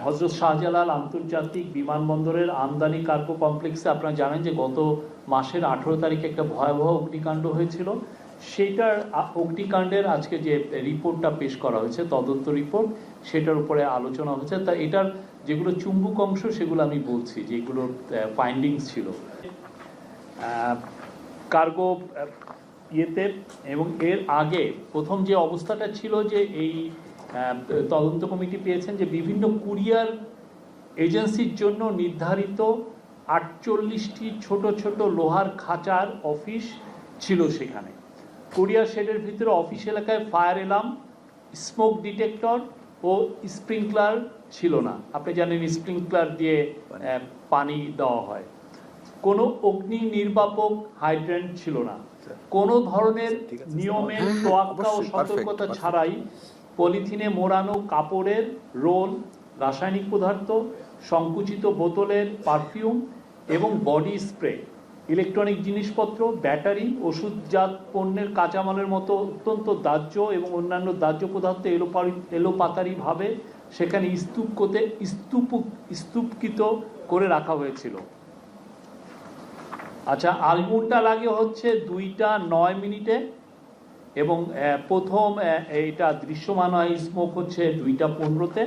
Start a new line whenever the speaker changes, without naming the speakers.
হজরত শাহজালাল আন্তর্জাতিক বিমানবন্দরের আমদানি কার্গো কমপ্লেক্সে আপনারা জানেন যে গত মাসের 18 তারিখে একটা ভয়াবহ অগ্নিকাণ্ড হয়েছিল। সেইটার অগ্নিকাণ্ডের আজকে যে রিপোর্টটা পেশ করা হয়েছে, তদন্ত রিপোর্ট, সেটার উপরে আলোচনা হয়েছে। তা এটার যেগুলো চুম্বক অংশ সেগুলো আমি বলছি, যেগুলো ফাইন্ডিংস ছিল কার্গো ইয়েতে। এবং এর আগে প্রথম যে অবস্থাটা ছিল যে এই তদন্ত কমিটি পেয়েছেন যে বিভিন্ন কুরিয়ার এজেন্সির জন্য নির্ধারিত 48টি ছোট ছোট লোহার খাঁচার অফিস ছিল সেখানে। কুরিয়ার শেডের ভিতরে অফিস এলাকায় ফায়ার অ্যালার্ম, স্মোক ডিটেক্টর ও স্প্রিংকলার ছিল না। আপনি জানেন স্প্রিংকলার দিয়ে পানি দেওয়া হয়। কোনো অগ্নি নির্বাপক হাইড্রেন্ট ছিল না। কোনো ধরনের নিয়মের তোয়াক্কা ও সতর্কতা ছাড়াই পলিথিনে মোড়ানো কাপড়ের রোল, রাসায়নিক পদার্থ, সংকুচিত বোতলের পারফিউম এবং বডি স্প্রে, ইলেকট্রনিক জিনিসপত্র, ব্যাটারি, ওষুধজাত পণ্যের কাঁচামালের মতো অত্যন্ত দাহ্য এবং অন্যান্য দাহ্য পদার্থ এলোপাতারিভাবে সেখানে স্তূপকৃত করে রাখা হয়েছিল। আচ্ছা, আগুনটা লাগে হচ্ছে 2:09 এবং প্রথম এইটা দৃশ্যমান হয় স্মোক হচ্ছে 2:15